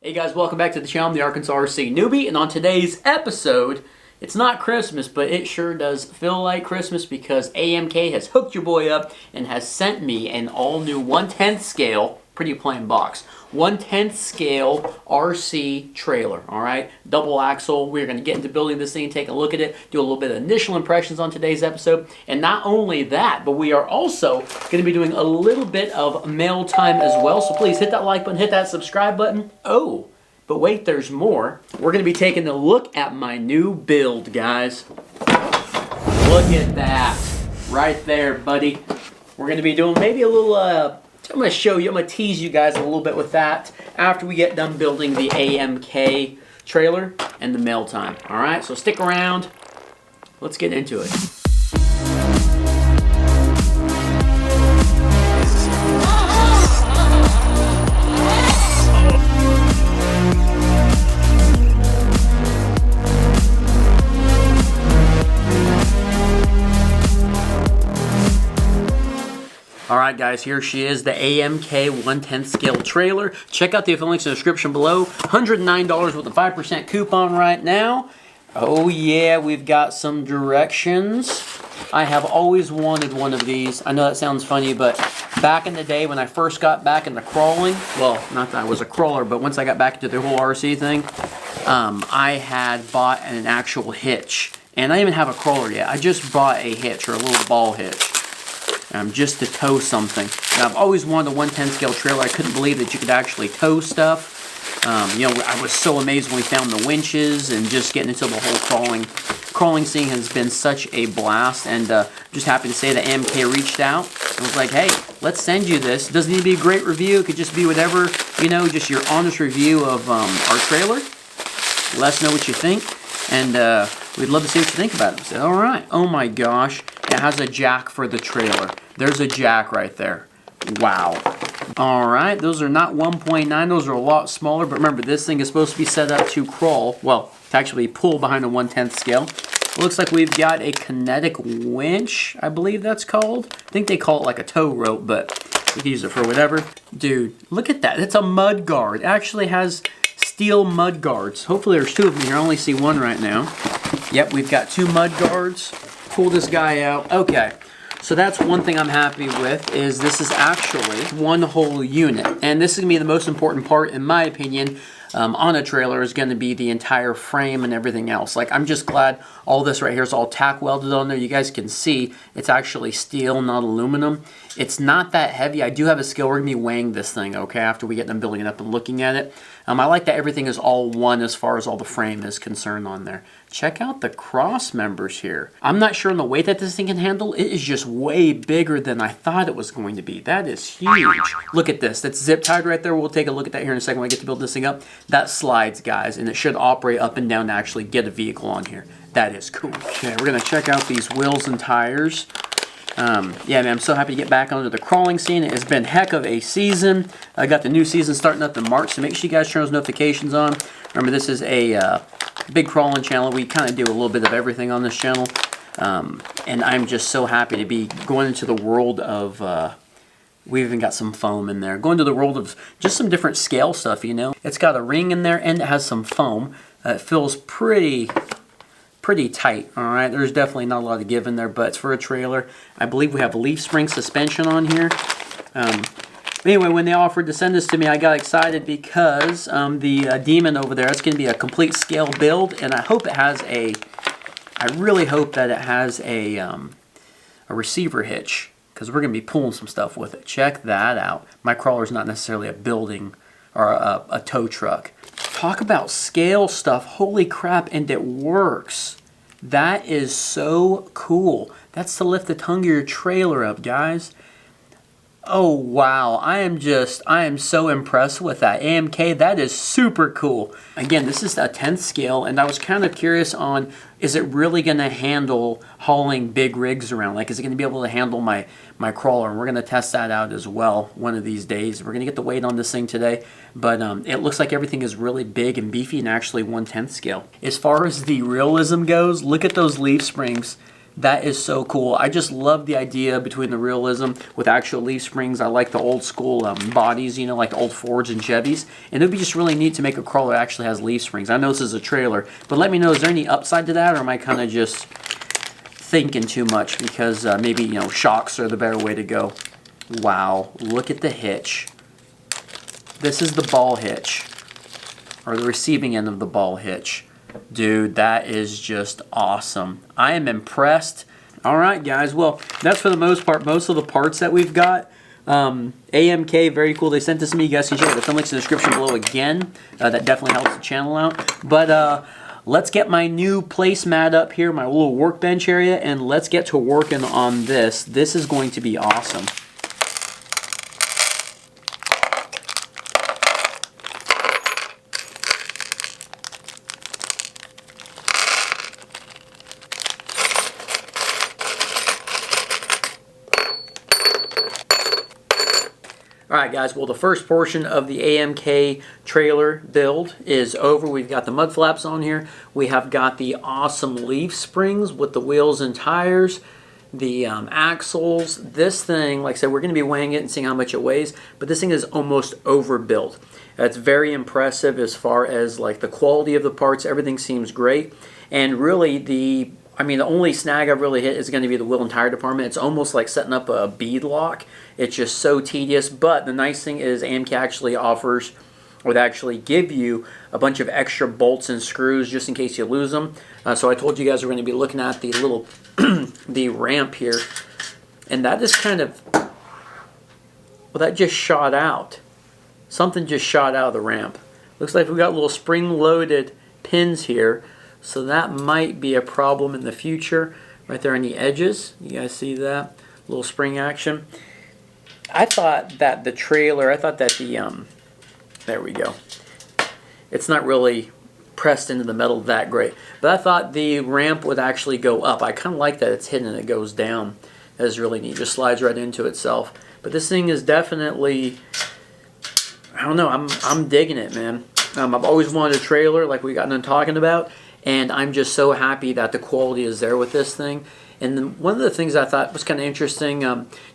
Hey guys, welcome back to the channel. I'm the Arkansas RC Newbie, and on today's episode, it's not Christmas, but it sure does feel like Christmas because AMK has hooked your boy up and has sent me an all-new 1/10 scale, pretty plain box, 1/10 scale RC trailer, alright? Double axle. We're going to get into building this thing, take a look at it, do a little bit of initial impressions on today's episode, and not only that, but we are also going to be doing a little bit of mail time as well, so please hit that like button, hit that subscribe button. Oh, but wait, there's more. We're going to be taking a look at my new build, guys. Look at that. Right there, buddy. We're going to be doing maybe a little, I'm going to show you, I'm going to tease you guys a little bit with that after we get done building the AMK trailer and the mail time. Alright, so stick around. Let's get into it. Alright guys, here she is, the AMK 1/10 scale trailer. Check out the affiliate links in the description below. $109 with a 5% coupon right now. Oh yeah, we've got some directions. I have always wanted one of these. I know that sounds funny, but back in the day when I first got back into crawling, well, not that I was a crawler, but once I got back into the whole RC thing, I had bought an actual hitch. And I didn't even have a crawler yet. I just bought a hitch, or a little ball hitch. Just to tow something. Now, I've always wanted a 1/10 scale trailer. I couldn't believe that you could actually tow stuff. You know, I was so amazed when we found the winches and just getting into the whole crawling scene has been such a blast. And just happy to say that AMK reached out and was like, hey, let's send you this. It doesn't need to be a great review. It could just be whatever, you know, just your honest review of our trailer. Let us know what you think. And we'd love to see what you think about it. I said, all right. Oh my gosh. It has a jack for the trailer. There's a jack right there. Wow. All right. Those are not 1.9. Those are a lot smaller. But remember, this thing is supposed to be set up to crawl. Well, to actually pull behind a 1/10 scale. It looks like we've got a kinetic winch, I believe that's called. I think they call it like a tow rope, but we can use it for whatever. Dude, look at that. It's a mud guard. It actually has steel mud guards. Hopefully there's two of them here. I only see one right now. Yep, we've got two mud guards. Pull this guy out. Okay, so that's one thing I'm happy with, is this is actually one whole unit. And this is going to be the most important part, in my opinion, on a trailer, is going to be the entire frame and everything else. Like, I'm just glad all this right here is all tack welded on there. You guys can see it's actually steel, not aluminum. It's not that heavy. I do have a scale. We're going to be weighing this thing, okay, after we get them building it up and looking at it. I like that everything is all one as far as all the frame is concerned on there. Check out the cross members here. I'm not sure on the weight that this thing can handle. It is just way bigger than I thought it was going to be. That is huge. Look at this. That's zip tied right there. We'll take a look at that here in a second when I get to build this thing up. That slides, guys, and it should operate up and down to actually get a vehicle on here. That is cool. Okay, we're going to check out these wheels and tires. Yeah, man, I'm so happy to get back onto the crawling scene. It's been heck of a season. I got the new season starting up in March, so make sure you guys turn those notifications on. Remember, this is a big crawling channel. We kind of do a little bit of everything on this channel. And I'm just so happy to be going into the world of, we've even got some foam in there. Going to the world of just some different scale stuff, you know. It's got a ring in there and it has some foam. It feels pretty tight, all right? There's definitely not a lot of give in there, but it's for a trailer. I believe we have leaf spring suspension on here. Anyway, when they offered to send this to me, I got excited because the Demon over there, it's going to be a complete scale build, and I hope it has a, I really hope that it has a receiver hitch, because we're going to be pulling some stuff with it. Check that out. My crawler is not necessarily a building or a tow truck. Talk about scale stuff. Holy crap, and it works. That is so cool. That's to lift the tongue of your trailer up, guys. Oh, wow. I am so impressed with that. AMK, that is super cool. Again, this is a 10th scale, and I was kind of curious on, is it really going to handle hauling big rigs around? Like, is it going to be able to handle my crawler? And we're going to test that out as well one of these days. We're going to get the weight on this thing today, but it looks like everything is really big and beefy and actually 1/10 scale. As far as the realism goes, look at those leaf springs. That is so cool. I just love the idea between the realism with actual leaf springs. I like the old school bodies, you know, like the old Fords and Chevys. And it would be just really neat to make a crawler that actually has leaf springs. I know this is a trailer, but let me know, is there any upside to that, or am I kind of just thinking too much? Because maybe, you know, shocks are the better way to go. Wow, look at the hitch. This is the ball hitch, or the receiving end of the ball hitch. Dude, that is just awesome. I am impressed. All right, guys. Well, that's for the most part, most of the parts that we've got. AMK, very cool. They sent this to me. You guys can check out the film links in the description below again. That definitely helps the channel out. But let's get my new placemat up here, my little workbench area, and let's get to working on this. This is going to be awesome. Alright guys, well the first portion of the AMK trailer build is over. We've got the mud flaps on here. We have got the awesome leaf springs with the wheels and tires, the axles. This thing, like I said, we're going to be weighing it and seeing how much it weighs, but this thing is almost overbuilt. It's very impressive as far as like the quality of the parts. Everything seems great, and really the only snag I've really hit is going to be the wheel and tire department. It's almost like setting up a bead lock. It's just so tedious, but the nice thing is AMK actually offers, or they actually give you a bunch of extra bolts and screws just in case you lose them. So I told you guys we're going to be looking at the little, the ramp here, and that is kind of, well, that just shot out. Something just shot out of the ramp. Looks like we've got little spring-loaded pins here. So that might be a problem in the future. Right there on the edges. You guys see that? Little spring action. I thought that the trailer, there we go. It's not really pressed into the metal that great. But I thought the ramp would actually go up. I kind of like that it's hidden and it goes down. That is really neat. Just slides right into itself. But this thing is definitely, I don't know, I'm digging it, man. I've always wanted a trailer like we got done talking about. And I'm just so happy that the quality is there with this thing. And then one of the things I thought was kind of interesting,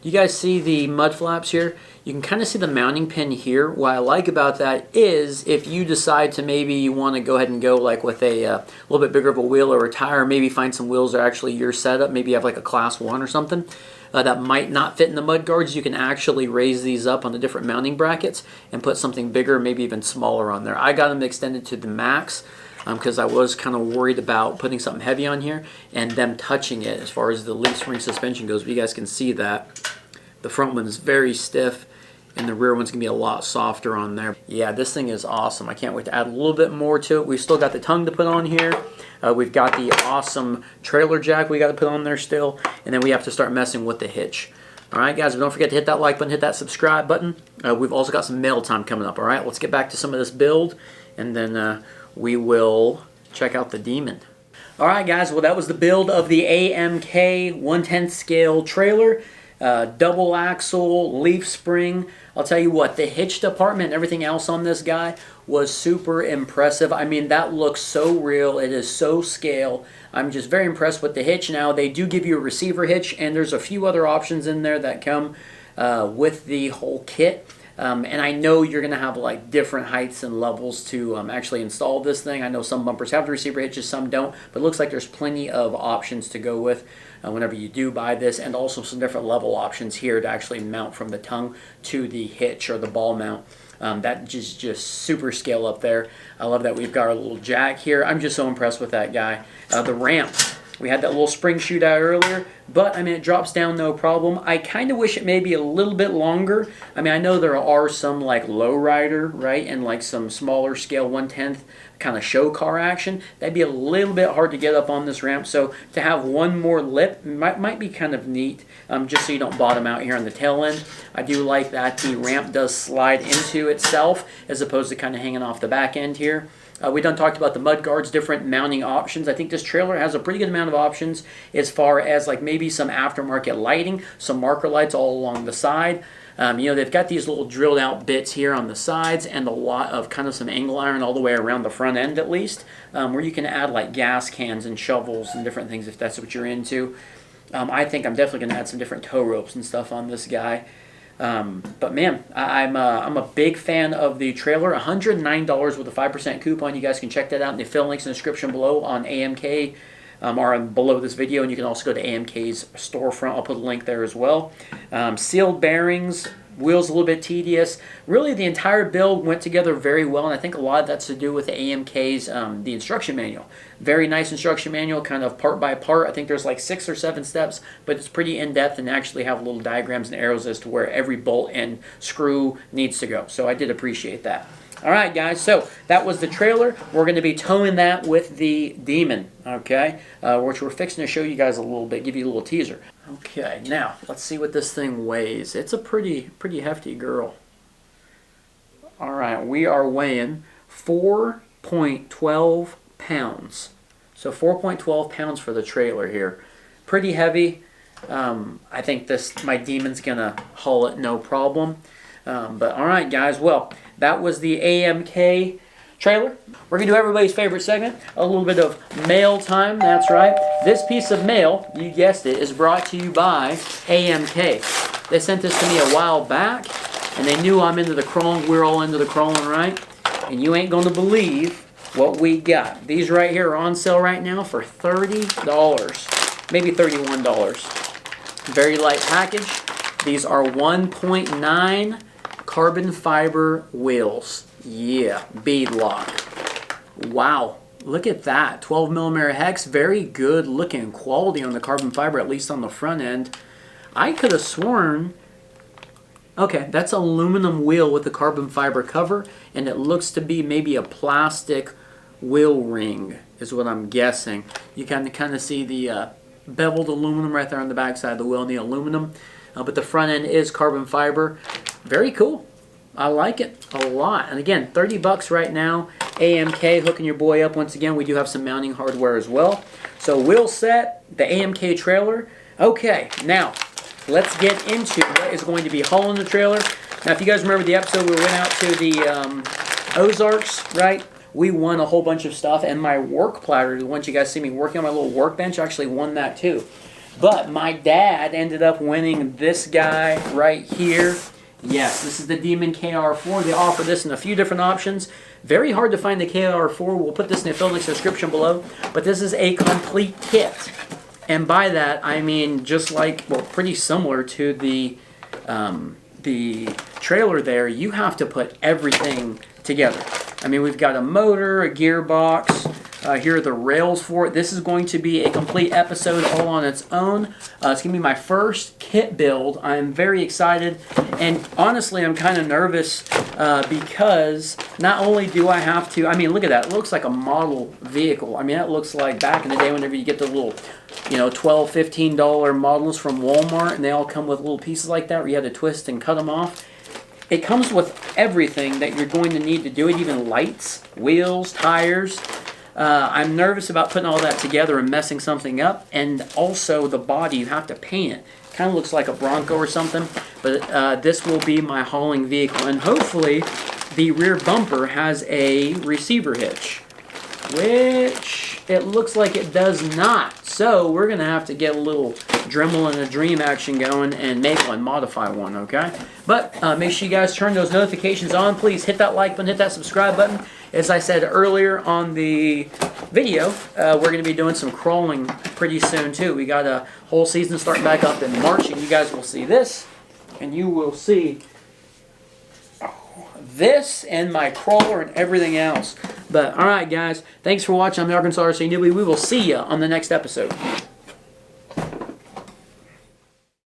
you guys see the mud flaps here? You can kind of see the mounting pin here. What I like about that is if you decide to maybe you want to go ahead and go like with a little bit bigger of a wheel or a tire, maybe find some wheels that are actually your setup, maybe you have like a class 1 or something, that might not fit in the mud guards, you can actually raise these up on the different mounting brackets and put something bigger, maybe even smaller on there. I got them extended to the max, because I was kind of worried about putting something heavy on here and them touching it as far as the leaf spring suspension goes. But you guys can see that the front one is very stiff and the rear one's going to be a lot softer on there. Yeah, this thing is awesome. I can't wait to add a little bit more to it. We've still got the tongue to put on here. We've got the awesome trailer jack we got to put on there still. And then we have to start messing with the hitch. Alright guys, but don't forget to hit that like button, hit that subscribe button. We've also got some mail time coming up. Alright, let's get back to some of this build and then we will check out the demon. Alright guys, well that was the build of the AMK 1/10 scale trailer. Double axle, leaf spring. I'll tell you what, the hitch department and everything else on this guy was super impressive. I mean, that looks so real. It is so scale. I'm just very impressed with the hitch. Now, they do give you a receiver hitch, and there's a few other options in there that come with the whole kit. And I know you're going to have like different heights and levels to actually install this thing. I know some bumpers have the receiver hitches, some don't, but it looks like there's plenty of options to go with whenever you do buy this, and also some different level options here to actually mount from the tongue to the hitch or the ball mount. That just super scale up there. I love that we've got our little jack here. I'm just so impressed with that guy. The ramp. We had that little spring shoot out earlier, but I mean, it drops down no problem. I kind of wish it may be a little bit longer. I mean, I know there are some like lowrider, right, and like some smaller scale 1/10 kind of show car action. That'd be a little bit hard to get up on this ramp, so to have one more lip might be kind of neat, just so you don't bottom out here on the tail end. I do like that the ramp does slide into itself as opposed to kind of hanging off the back end here. We done talked about the mud guards, different mounting options. I think this trailer has a pretty good amount of options as far as like maybe some aftermarket lighting, some marker lights all along the side. You know, they've got these little drilled out bits here on the sides and a lot of kind of some angle iron all the way around the front end at least, where you can add like gas cans and shovels and different things if that's what you're into. I think I'm definitely going to add some different tow ropes and stuff on this guy. But man, I'm a big fan of the trailer. $109 with a 5% coupon. You guys can check that out in the fill links in the description below on AMK, or below this video, and you can also go to AMK's storefront. I'll put a link there as well. Sealed bearings, wheels a little bit tedious. Really, the entire build went together very well, and I think a lot of that's to do with the AMK's the instruction manual. Very nice instruction manual, kind of part by part. I think there's like 6 or 7 steps, but it's pretty in-depth and actually have little diagrams and arrows as to where every bolt and screw needs to go. So I did appreciate that. All right, guys, so that was the trailer. We're going to be towing that with the Demon, okay, which we're fixing to show you guys a little bit, give you a little teaser. Okay, now, let's see what this thing weighs. It's a pretty hefty girl. All right, we are weighing 4.12 pounds. So 4.12 pounds for the trailer here. Pretty heavy. I think my Demon's going to haul it no problem. But all right, guys, well, that was the AMK trailer. We're going to do everybody's favorite segment, a little bit of mail time. That's right. This piece of mail, you guessed it, is brought to you by AMK. They sent this to me a while back, and they knew I'm into the crawling. We're all into the crawling, right? And you ain't going to believe what we got. These right here are on sale right now for $30, maybe $31. Very light package. These are 1.9 carbon fiber wheels. Yeah, bead lock. Wow, look at that. 12 millimeter hex. Very good looking quality on the carbon fiber, at least on the front end. I could have sworn, okay, that's aluminum wheel with the carbon fiber cover, and it looks to be maybe a plastic wheel ring is what I'm guessing. You can kind of see the beveled aluminum right there on the back side of the wheel and the aluminum. But the front end is carbon fiber. Very cool. I like it a lot. And again, $30 right now. AMK hooking your boy up once again. We do have some mounting hardware as well. So Wheelset, the AMK trailer. Okay, now let's get into what is going to be hauling the trailer. Now, if you guys remember the episode we went out to the Ozarks, right? We won a whole bunch of stuff, and my work platter, the ones you guys see me working on my little workbench, I actually won that too. But my dad ended up winning this guy right here. Yes, this is the Demon KR4. They offer this in a few different options. Very hard to find the KR4. We'll put this in the fill links description below. But this is a complete kit. And by that, I mean just like, well, pretty similar to the trailer there. You have to put everything together. I mean, we've got a motor, a gearbox. Here are the rails for it. This is going to be a complete episode all on its own. It's going to be my first kit build. I'm very excited, and honestly, I'm kind of nervous because not only do I have to, I mean, look at that. It looks like a model vehicle. I mean, that looks like back in the day whenever you get the little, you know, $12, $15 models from Walmart, and they all come with little pieces like that where you had to twist and cut them off. It comes with everything that you're going to need to do it, even lights, wheels, tires. I'm nervous about putting all that together and messing something up, and also the body, you have to paint it. Kind of looks like a Bronco or something, but this will be my hauling vehicle, and hopefully the rear bumper has a receiver hitch, which it looks like it does not. So we're going to have to get a little Dremel and a Dream action going and make one, modify one, okay? But make sure you guys turn those notifications on. Please hit that like button, hit that subscribe button. As I said earlier on the video, we're going to be doing some crawling pretty soon too. We got a whole season starting back up in March, and you guys will see this, and you will see this and my crawler and everything else. But all right, guys, thanks for watching. I'm the Arkansas RC Newbie. We will see you on the next episode.